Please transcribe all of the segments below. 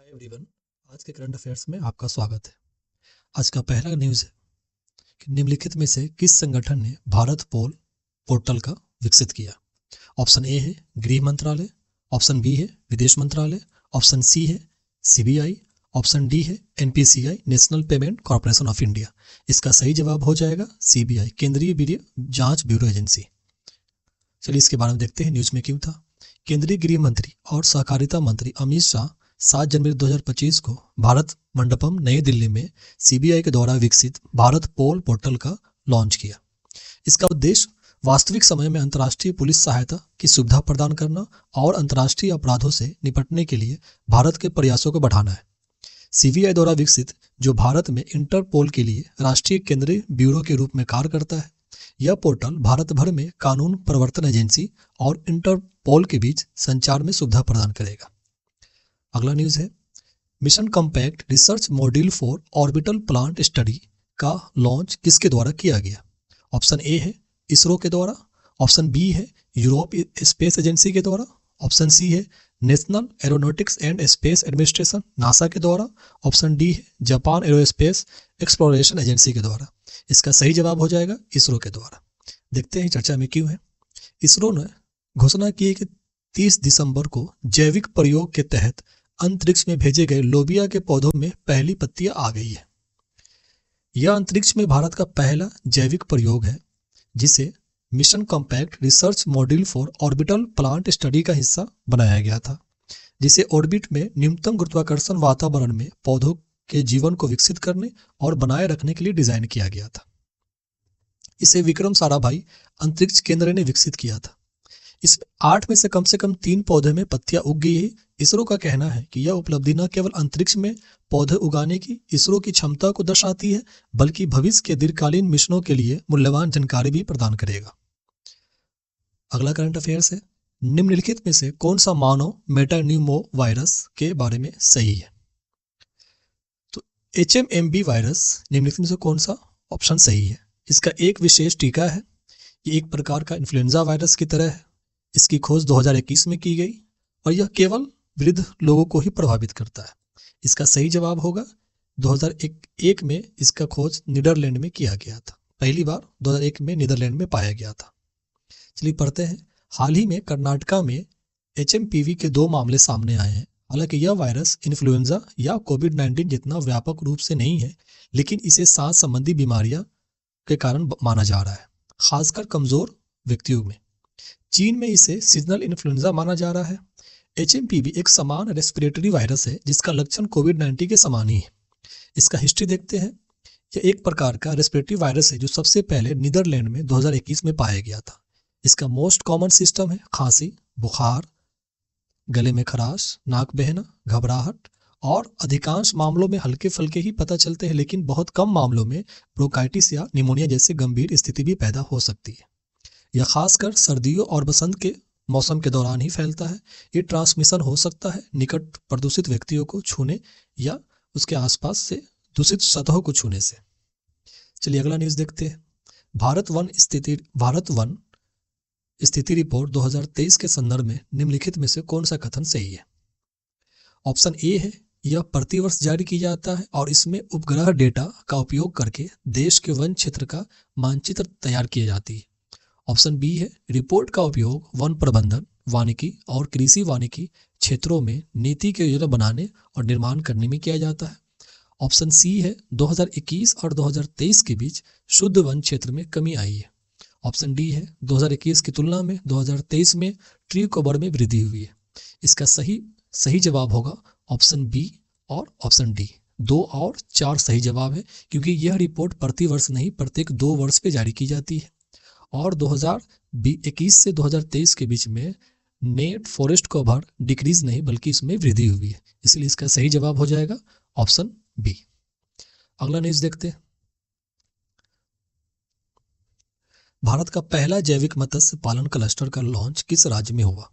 Hi everyone. आज के current affairs में आपका स्वागत है। आज का पहला न्यूज़ है कि निम्नलिखित में से किस संगठन ने भारत पोल पोर्टल का विकसित किया। ऑप्शन ए है गृह मंत्रालय, ऑप्शन बी है विदेश मंत्रालय, ऑप्शन सी है सीबीआई, ऑप्शन डी है NPCI national payment corporation of India. इसका सही जवाब हो जाएगा सीबीआई, केंद्रीय वित्तीय जांच ब्यूरो एजेंसी। चलिए इसके बारे में देखते हैं न्यूज़ में क्यों था। केंद्रीय गृह मंत्री और सहकारिता मंत्री अमित शाह 7 जनवरी 2025 को भारत मंडपम नई दिल्ली में सीबीआई के द्वारा विकसित भारत पोल पोर्टल का लॉन्च किया। इसका उद्देश्य वास्तविक समय में अंतर्राष्ट्रीय पुलिस सहायता की सुविधा प्रदान करना और अंतर्राष्ट्रीय अपराधों से निपटने के लिए भारत के प्रयासों को बढ़ाना है। सीबीआई द्वारा विकसित जो भारत में इंटरपोल के लिए राष्ट्रीय केंद्रीय ब्यूरो के रूप में कार्य करता है। यह पोर्टल भारत भर में कानून प्रवर्तन एजेंसी और इंटरपोल के बीच संचार में सुविधा प्रदान करेगा। अगला न्यूज़ है mission compact research module for orbital plant study का लॉन्च किसके द्वारा किया गया। ऑप्शन ए है इसरो के द्वारा, ऑप्शन बी है यूरोप स्पेस एजेंसी के द्वारा, ऑप्शन सी है national aeronautics and space administration NASA के द्वारा, ऑप्शन डी है जापान एरोस्पेस एक्सप्लोरेशन एजेंसी के द्वारा। इसका सही जवाब हो जाएगा इसरो के द्वारा। देखते हैं चर्चा में क्यों है। इसरो ने घोषणा की है कि 30 दिसंबर को जैविक प्रयोग के तहत अंतरिक्ष में भेजे गए लोबिया के पौधों में पहली पत्तियां आ गई है। यह अंतरिक्ष में भारत का पहला जैविक प्रयोग है जिसे mission compact research module for orbital plant study का हिस्सा बनाया गया था, जिसे ऑर्बिट में न्यूनतम गुरुत्वाकर्षण वातावरण में पौधों के जीवन को विकसित करने और बनाए रखने के लिए डिजाइन किया गया था। इसे विक्रम साराभाई अंतरिक्ष केंद्र ने विकसित किया था। इसमें 8 में से कम 3 पौधे में पत्तियां उग गई है। इसरो का कहना है कि यह उपलब्धि न केवल अंतरिक्ष में पौधे उगाने की इसरो की क्षमता को दर्शाती है, बल्कि भविष्य के दीर्घकालीन मिशनों के लिए मूल्यवान जानकारी भी प्रदान करेगा। अगला करंट अफेयर्स है निम्नलिखित में से कौन सा मानव मेटान्यूमो वायरस के बारे में सही है। तो HMMB वायरस निम्नलिखित में से कौन सा ऑप्शन सही है। इसका एक विशेष टीका है। ये एक प्रकार का इन्फ्लुएंजा वायरस की तरह है। इसकी खोज 2021 में की गई और यह केवल वृद्ध लोगों को ही प्रभावित करता है। इसका सही जवाब होगा 2001 में इसका खोज नीदरलैंड में किया गया था। पहली बार 2001 में नीदरलैंड में पाया गया था। चलिए पढ़ते हैं। हाल ही में कर्नाटका में HMPV के 2 मामले सामने आए हैं। हालांकि यह वायरस इन्फ्लुएंजा या कोविड-19 जितना व्यापक रूप से नहीं है, लेकिन इसे सांस संबंधी बीमारियां के कारण माना जा रहा है, खासकर कमजोर व्यक्तियों में। चीन में इसे सीजनल इन्फ्लुएंजा माना जा रहा है। HMPV एक समान रेस्पिरेटरी वायरस है जिसका लक्षण कोविड-19 के समान ही है। इसका हिस्ट्री देखते हैं। यह एक प्रकार का रेस्पिरेटरी वायरस है जो सबसे पहले नीदरलैंड में 2021 में पाया गया था। इसका मोस्ट कॉमन सिस्टम है खांसी, बुखार, गले में खराश, नाक बहना, घबराहट और अधिकांश मामलों में हल्के फुल्के ही पता चलते हैं, लेकिन बहुत कम मामलों में ब्रोंकाइटिस या निमोनिया जैसे गंभीर स्थिति भी पैदा हो सकती है। यह खासकर सर्दियों और बसंत के मौसम के दौरान ही फैलता है। ये ट्रांसमिशन हो सकता है निकट प्रदूषित व्यक्तियों को छूने या उसके आसपास से दूषित सतहों को छूने से। चलिए अगला न्यूज़ देखते हैं। भारत वन स्थिति रिपोर्ट 2023 के संदर्भ में निम्नलिखित में से कौन सा कथन सही है। ऑप्शन ए है यह प्रतिवर्ष जारी किया जाता है और इसमें उपग्रह डेटा का उपयोग करके देश के वन क्षेत्र का मानचित्र तैयार की जाती है। ऑप्शन बी है रिपोर्ट का उपयोग वन प्रबंधन, वानिकी और कृषि वानिकी क्षेत्रों में नीति की योजना बनाने और निर्माण करने में किया जाता है। ऑप्शन सी है 2021 और 2023 के बीच शुद्ध वन क्षेत्र में कमी आई है। ऑप्शन डी है 2021 की तुलना में 2023 में ट्री कवर में वृद्धि हुई है। इसका सही जवाब होगा ऑप्शन बी और ऑप्शन डी। 2 और 4 सही जवाब है, क्योंकि यह रिपोर्ट प्रति वर्ष नहीं प्रत्येक 2 वर्ष पे जारी की जाती है और 2021 से 2023 के बीच में नेट फॉरेस्ट कवर डिक्रीज नहीं बल्कि इसमें वृद्धि हुई है। इसलिए इसका सही जवाब हो जाएगा ऑप्शन बी। अगला न्यूज़ देखते हैं। भारत का पहला जैविक मत्स्य पालन क्लस्टर का लॉन्च किस राज्य में हुआ।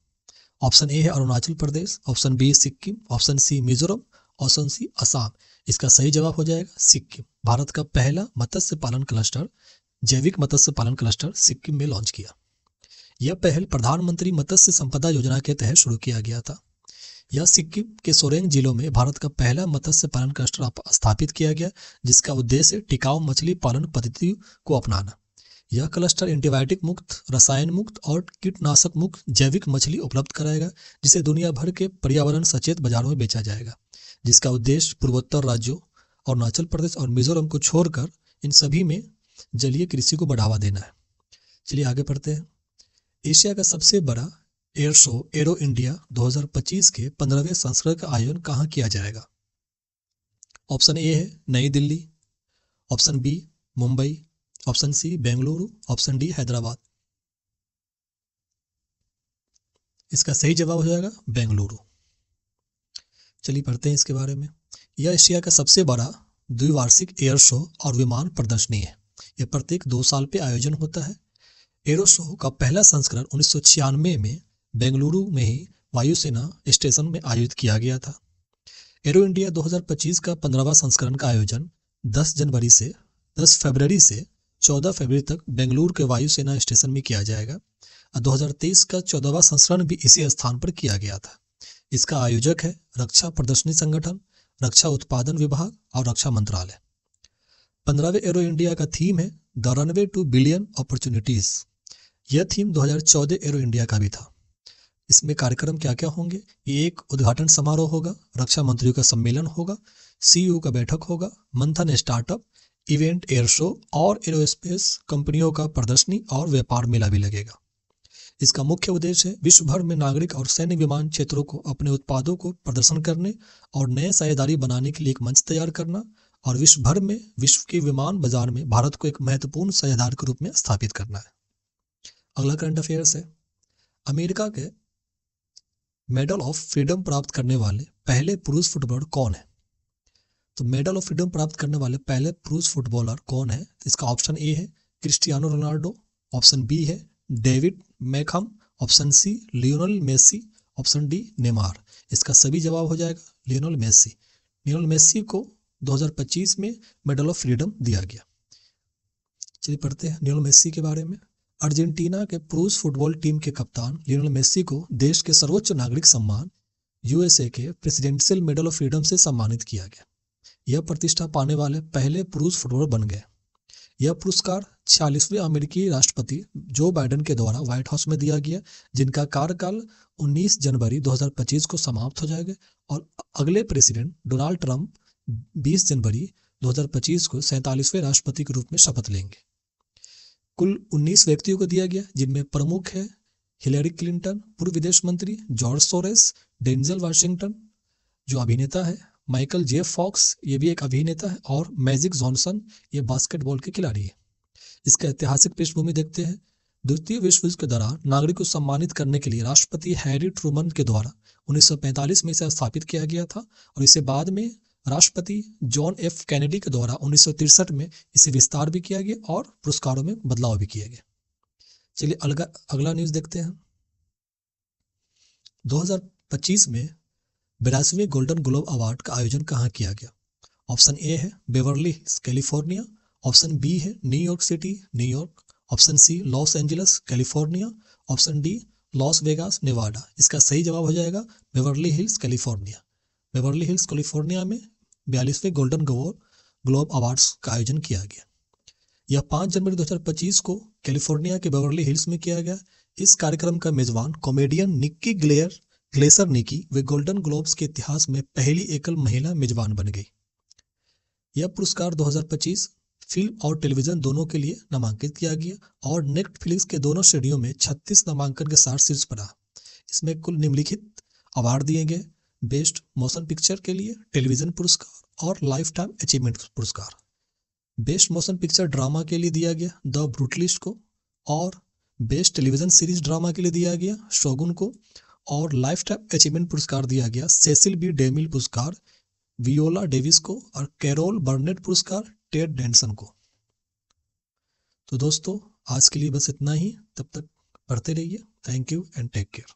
ऑप्शन ए है Arunachal Pradesh, option B Sikkim, option C Mizoram, option C Assam. इसका सही जवाब हो जाएगा सिक्किम। भारत का पहला मत्स्य पालन क्लस्टर जैविक मत्स्य पालन क्लस्टर सिक्किम में लॉन्च किया। यह पहल प्रधानमंत्री मत्स्य संपदा योजना के तहत शुरू किया गया था। यह सिक्किम के सोरेंग जिलों में भारत का पहला मत्स्य पालन क्लस्टर स्थापित किया गया, जिसका उद्देश्य टिकाऊ मछली पालन पद्धति को अपनाना। यह क्लस्टर एंटीबायोटिक मुक्त, रसायन मुक्त और कीटनाशक मुक्त जैविक मछली उपलब्ध कराएगा, जिसे दुनिया भर के पर्यावरण सचेत बाजारों में बेचा जाएगा, जिसका उद्देश्य पूर्वोत्तर राज्यों और अरुणाचल प्रदेश और मिजोरम को छोड़कर इन सभी में जलीय कृषि को बढ़ावा देना है। चलिए आगे पढ़ते हैं। एशिया का सबसे बड़ा एयर शो एरो इंडिया 2025 के 15वें संस्करण का आयोजन कहाँ किया जाएगा? ऑप्शन ए है New Delhi, option B Mumbai, option C Bengaluru, option D Hyderabad. इसका सही जवाब हो जाएगा बेंगलुरु। चलिए पढ़ते हैं इसके बारे में। यह एशिया का सबसे बड़ा द्विवार्षिक एयर शो और विमान प्रदर्शनी है। यह प्रत्येक 2 साल पे आयोजन होता है। एरो शो का पहला संस्करण 1996 में बेंगलुरु में ही वायुसेना स्टेशन में आयोजित किया गया था। एरो इंडिया 2025 का 15वां संस्करण का आयोजन 10 फरवरी से 14 फरवरी तक बेंगलुरु के वायुसेना स्टेशन में किया जाएगा। 2023 का 14वां संस्करण भी इसी स्थान पर किया गया था। इसका आयोजक है रक्षा प्रदर्शनी संगठन, रक्षा उत्पादन विभाग और रक्षा मंत्रालय। 15वें एरो इंडिया का थीम है the runway two billion opportunities. यह थीम 2014 एरो इंडिया का भी था। इसमें कार्यक्रम क्या क्या होंगे? ये एक उद्घाटन समारोह होगा, रक्षा मंत्रियों का सम्मेलन होगा, सीईओ का बैठक होगा, मंथन स्टार्टअप, इवेंट एयर शो और एरोस्पेस कंपनियों का प्रदर्शनी और व्यापार मेला भी लगेगा। इसका मुख्य उद्देश्य है विश्व भर में नागरिक और सैन्य विमान क्षेत्रों को अपने उत्पादों को प्रदर्शन करने और नए साझेदारी बनाने के लिए एक मंच तैयार करना और विश्व भर में विश्व के विमान बाजार में भारत को एक महत्वपूर्ण साझेदार के रूप में स्थापित करना है। अगला करंट अफेयर्स है। अमेरिका के मेडल ऑफ फ्रीडम प्राप्त करने वाले पहले पुरुष फुटबॉलर कौन है? तो मेडल ऑफ फ्रीडम प्राप्त करने वाले पहले पुरुष फुटबॉलर कौन है? इसका ऑप्शन ए है क्रिस्टियानो रोनाल्डो, ऑप्शन बी है David Beckham, option C Lionel Messi, option D Neymar. इसका सभी जवाब हो जाएगा लियोनेल मेसी। लियोनेल मेसी को 2025 में मेडल ऑफ फ्रीडम दिया गया। चलिए पढ़ते हैं लियोनेल मेसी के बारे में। अर्जेंटीना के पुरुष फुटबॉल टीम के कप्तान लियोनेल मेसी को देश के सर्वोच्च नागरिक सम्मान यूएसए के प्रेसिडेंशियल मेडल ऑफ फ्रीडम से सम्मानित किया गया। यह प्रतिष्ठा पाने वाले पहले पुरुष फुटबॉलर बन गए। यह पुरस्कार 46वें अमेरिकी राष्ट्रपति जो बाइडेन के द्वारा व्हाइट हाउस में दिया गया, जिनका कार्यकाल 19 जनवरी 2025 को समाप्त हो जाएगा और अगले प्रेसिडेंट डोनाल्ड ट्रंप 20 जनवरी 2025 को 47वें राष्ट्रपति के रूप में शपथ लेंगे। कुल 19 व्यक्तियों को दिया गया, जिनमें प्रमुख है हिलेरी क्लिंटन पूर्व विदेश मंत्री, जॉर्ज सोरेस, डेंजल वाशिंगटन जो अभिनेता है, माइकल जे फॉक्स ये भी एक अभिनेता है और मैजिक जॉनसन ये बास्केटबॉल के खिलाड़ी है। इसका ऐतिहासिक पृष्ठभूमि देखते हैं। द्वितीय विश्व युद्ध के दौरान नागरिक को सम्मानित करने के लिए राष्ट्रपति हैरी ट्रूमन के द्वारा 1945 में इसे स्थापित किया गया था और इसे बाद में राष्ट्रपति जॉन एफ कैनेडी के द्वारा 1963 में इसे विस्तार भी किया गया और पुरस्कारों में बदलाव भी किया गया। चलिए अगला न्यूज देखते हैं। 2025 में 82वें गोल्डन ग्लोब अवार्ड का आयोजन कहाँ किया गया? ऑप्शन ए है Beverly Hills California, option B है New York city New York, option C Los Angeles California, option D Las Vegas Nevada. इसका सही जवाब हो जाएगा Beverly Hills California. Beverly Hills California में 42वें गोल्डन ग्लोब अवार्ड्स का आयोजन किया गया। यह 5 जनवरी 2025 को कैलिफोर्निया के बेवर्ली हिल्स में किया गया। इस कार्यक्रम का मेजबान कॉमेडियन निक्की ग्लेसर निकी वे गोल्डन ग्लोब्स के इतिहास में पहली एकल महिला मेजबान बन गई। यह पुरस्कार 2025 फिल्म और टेलीविजन दोनों के लिए नामांकित किया गया और नेटफ्लिक्स के दोनों श्रेणियों में 36 नामांकन के साथ शीर्ष पर रहा। इसमें कुल निम्नलिखित अवार्ड दिए गए: बेस्ट मोशन पिक्चर के लिए टेलीविजन पुरस्कार और लाइफ टाइम अचीवमेंट पुरस्कार। बेस्ट मोशन पिक्चर ड्रामा के लिए दिया गया द ब्रूटलिस्ट को और बेस्ट टेलीविजन सीरीज ड्रामा के लिए दिया गया शोगुन को और लाइफ टाइम अचीवमेंट पुरस्कार दिया गया सेसिल बी डेमिल पुरस्कार वियोला डेविस को और कैरोल बर्नेट पुरस्कार टेड डेंसन को। तो दोस्तों आज के लिए बस इतना ही। तब तक पढ़ते रहिए। Thank you and take care.